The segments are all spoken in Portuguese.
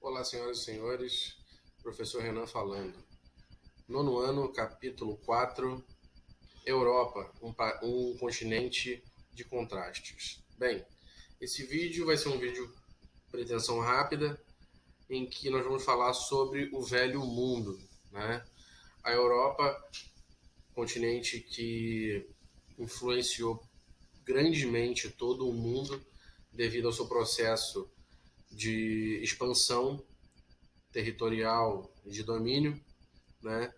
Olá, senhoras e senhores, professor Renan falando. Nono ano, capítulo 4, Europa, um continente de contrastes. Bem, esse vídeo vai ser um vídeo pretensão rápida, em que nós vamos falar sobre o velho mundo, né? A Europa, continente que influenciou grandemente todo o mundo devido ao seu processo de expansão territorial e de domínio, né?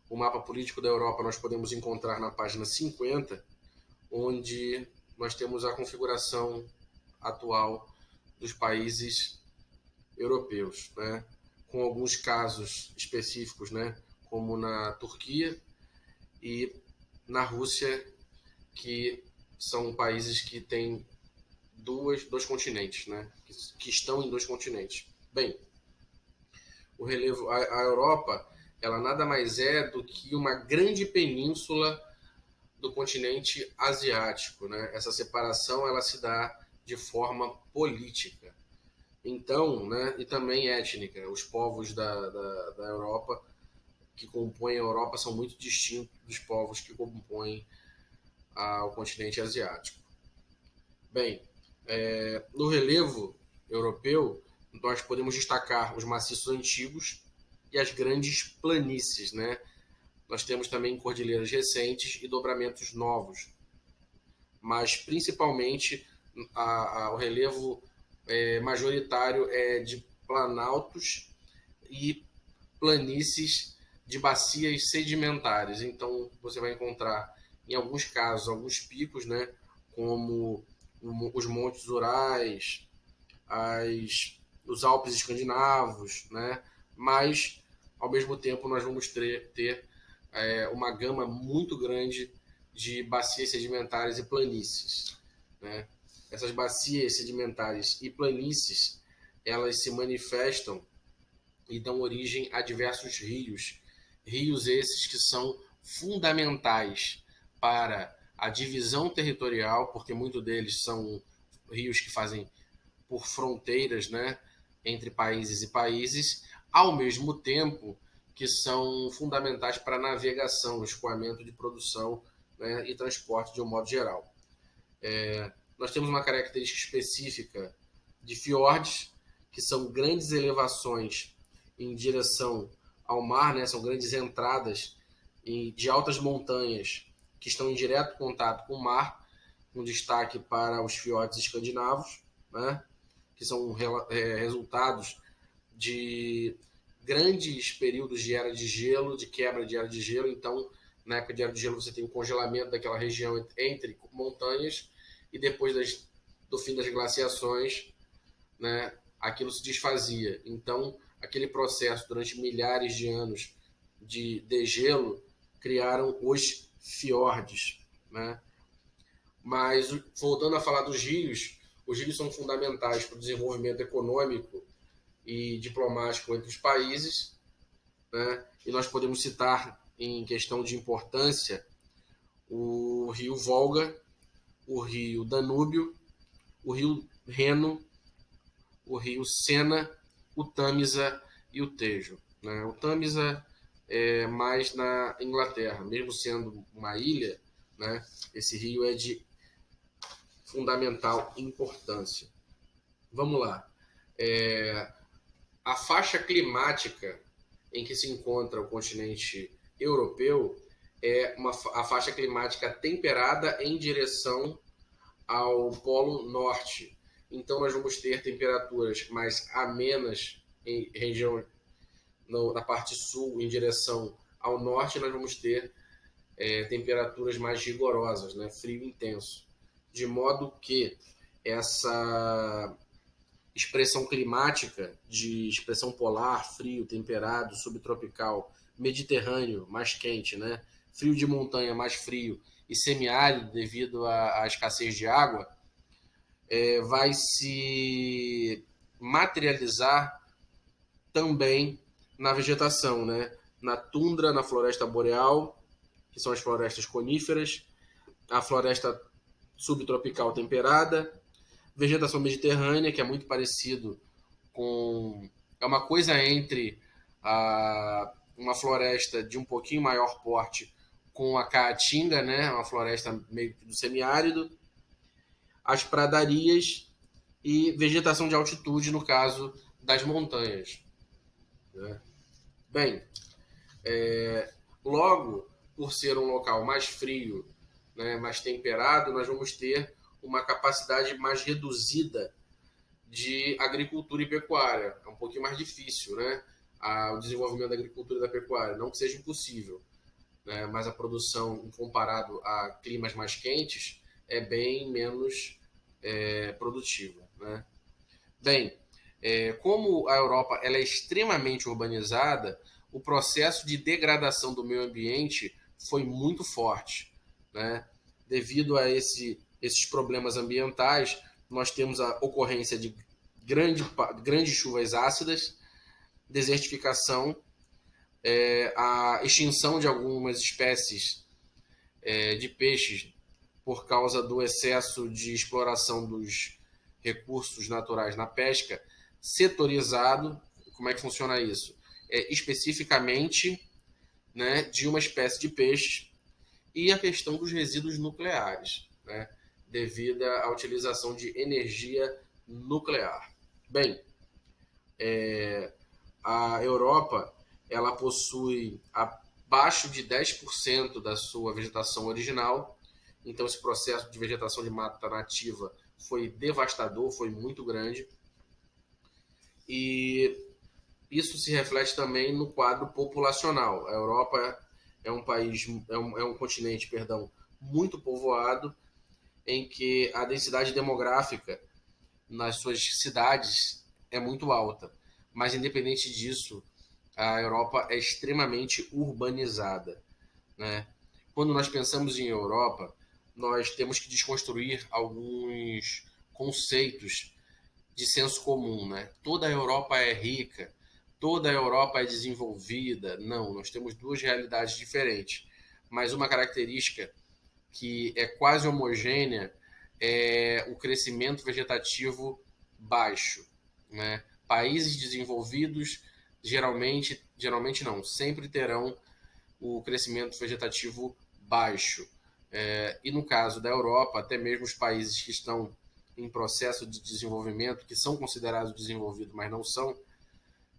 O mapa político da Europa nós podemos encontrar na página 50, onde nós temos a configuração atual dos países europeus, né? Com alguns casos específicos, né? Como na Turquia e na Rússia, que são países que têm dois continentes, né? Que estão em dois continentes. Bem, o relevo, a Europa, ela nada mais é do que uma grande península do continente asiático, né? Essa separação ela se dá de forma política, então, né? E também étnica. Os povos da Europa que compõem a Europa são muito distintos dos povos que compõem o continente asiático. Bem, no relevo europeu, nós podemos destacar os maciços antigos e as grandes planícies, né? Nós temos também cordilheiras recentes e dobramentos novos, mas principalmente o relevo majoritário é de planaltos e planícies de bacias sedimentares. Então você vai encontrar, em alguns casos, alguns picos, né? Como os montes Urais, os Alpes escandinavos, né? Mas, ao mesmo tempo, nós vamos ter uma gama muito grande de bacias sedimentares e planícies, né? Essas bacias sedimentares e planícies, elas se manifestam e dão origem a diversos rios. Rios esses que são fundamentais para a divisão territorial, porque muitos deles são rios que fazem por fronteiras, né, entre países e países, ao mesmo tempo que são fundamentais para a navegação, escoamento de produção, né, e transporte de um modo geral. Nós temos uma característica específica de fiordes, que são grandes elevações em direção ao mar, né, são grandes entradas de altas montanhas que estão em direto contato com o mar, com destaque para os fiordes escandinavos, né, que são resultados de grandes períodos de era de gelo, de quebra de era de gelo. Então, na época de era de gelo, você tem o congelamento daquela região entre montanhas, e depois do fim das glaciações, né, aquilo se desfazia. Então, aquele processo durante milhares de anos de degelo criaram os fiordes, né? Mas, voltando a falar dos rios, os rios são fundamentais para o desenvolvimento econômico e diplomático entre os países, né? E nós podemos citar, em questão de importância, o rio Volga, o rio Danúbio, o rio Reno, o rio Sena, o Tâmisa e o Tejo, né? O Tâmisa é mais na Inglaterra, mesmo sendo uma ilha, né? Esse rio é de fundamental importância. Vamos lá. A faixa climática em que se encontra o continente europeu é a faixa climática temperada em direção ao Polo Norte. Então, nós vamos ter temperaturas mais amenas em região na parte sul, em direção ao norte, nós vamos ter temperaturas mais rigorosas, né? Frio intenso. De modo que essa expressão climática de expressão polar, frio, temperado, subtropical, mediterrâneo, mais quente, né? Frio de montanha, mais frio, e semiárido devido à escassez de água, vai se materializar também na vegetação, né? Na tundra, na floresta boreal, que são as florestas coníferas, a floresta subtropical temperada, vegetação mediterrânea, que é muito parecido com é uma coisa entre uma floresta de um pouquinho maior porte com a caatinga, né, uma floresta meio que do semiárido, as pradarias e vegetação de altitude, no caso das montanhas, né? Bem, logo, por ser um local mais frio, né, mais temperado, nós vamos ter uma capacidade mais reduzida de agricultura e pecuária. É um pouquinho mais difícil, né, o desenvolvimento da agricultura e da pecuária. Não que seja impossível, né, mas a produção, comparado a climas mais quentes, é bem menos produtiva, né? Bem, como a Europa ela é extremamente urbanizada, o processo de degradação do meio ambiente foi muito forte, né? Devido a esses problemas ambientais, nós temos a ocorrência de grandes chuvas ácidas, desertificação, a extinção de algumas espécies de peixes por causa do excesso de exploração dos recursos naturais na pesca, setorizado. Como é que funciona isso? Especificamente, né, de uma espécie de peixe, e a questão dos resíduos nucleares, né, devido à utilização de energia nuclear. Bem, a Europa ela possui abaixo de 10% da sua vegetação original, então esse processo de vegetação de mata nativa foi devastador, foi muito grande, e isso se reflete também no quadro populacional. A Europa é um país, é um continente, perdão, muito povoado, em que a densidade demográfica nas suas cidades é muito alta, mas independente disso, a Europa é extremamente urbanizada, né? Quando nós pensamos em Europa, nós temos que desconstruir alguns conceitos de senso comum, né? Toda a Europa é rica, toda a Europa é desenvolvida. Não, nós temos duas realidades diferentes. Mas uma característica que é quase homogênea é o crescimento vegetativo baixo, né? Países desenvolvidos geralmente não, sempre terão o crescimento vegetativo baixo. E no caso da Europa, até mesmo os países que estão em processo de desenvolvimento, que são considerados desenvolvidos, mas não são,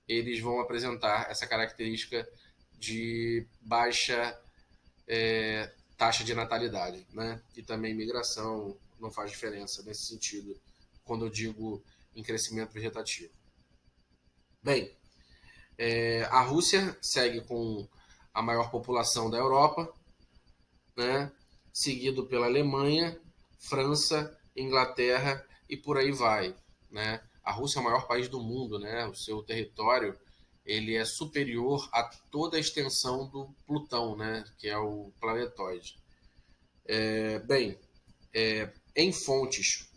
eles vão apresentar essa característica de baixa taxa de natalidade, né? E também migração não faz diferença nesse sentido, quando eu digo em crescimento vegetativo. Bem, a Rússia segue com a maior população da Europa, né? Seguido pela Alemanha, França, Inglaterra e por aí vai, né? A Rússia é o maior país do mundo, né? O seu território ele é superior a toda a extensão do Plutão, né? Que é o planetoide. Bem, em fontes,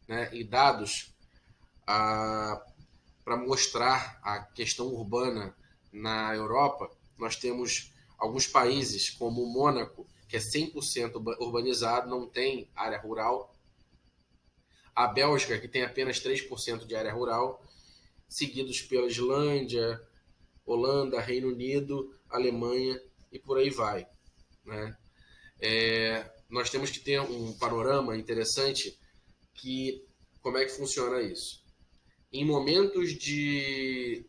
né, e dados para mostrar a questão urbana na Europa, nós temos alguns países como o Mônaco, que é 100% urbanizado, não tem área rural. A Bélgica, que tem apenas 3% de área rural, seguidos pela Islândia, Holanda, Reino Unido, Alemanha e por aí vai, né? Nós temos que ter um panorama interessante que como é que funciona isso. Em momentos de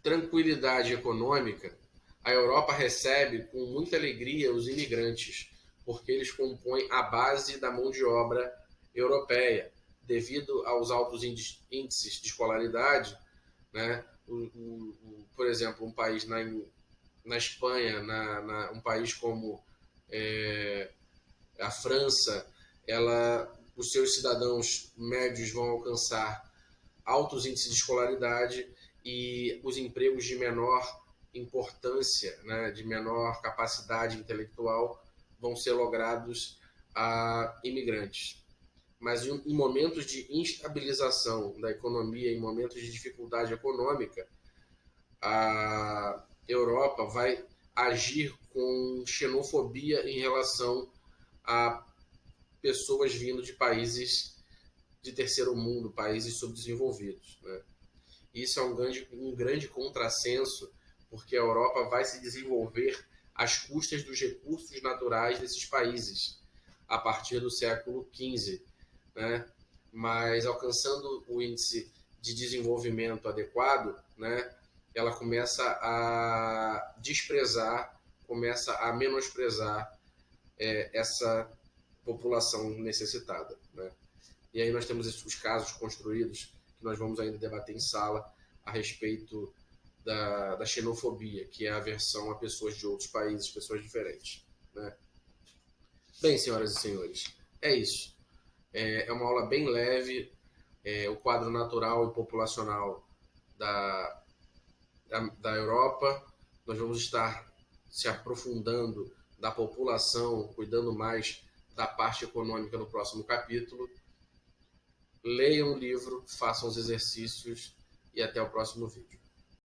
tranquilidade econômica, a Europa recebe com muita alegria os imigrantes, porque eles compõem a base da mão de obra europeia, devido aos altos índices de escolaridade, né? Por exemplo, um país na Espanha, um país como a França, os seus cidadãos médios vão alcançar altos índices de escolaridade e os empregos de menor importância, né, de menor capacidade intelectual, vão ser logrados a imigrantes. Mas em momentos de instabilização da economia, em momentos de dificuldade econômica, a Europa vai agir com xenofobia em relação a pessoas vindo de países de terceiro mundo, países subdesenvolvidos, né? Isso é um grande contrassenso, porque a Europa vai se desenvolver às custas dos recursos naturais desses países, a partir do século XV, né? Mas alcançando o índice de desenvolvimento adequado, né, ela começa a desprezar, começa a menosprezar essa população necessitada, né? E aí nós temos os casos construídos que nós vamos ainda debater em sala a respeito da xenofobia, que é a aversão a pessoas de outros países, pessoas diferentes, né? Bem, senhoras e senhores, é isso. É uma aula bem leve, o quadro natural e populacional da Europa. Nós vamos estar se aprofundando da população, cuidando mais da parte econômica no próximo capítulo. Leiam o livro, façam os exercícios e até o próximo vídeo.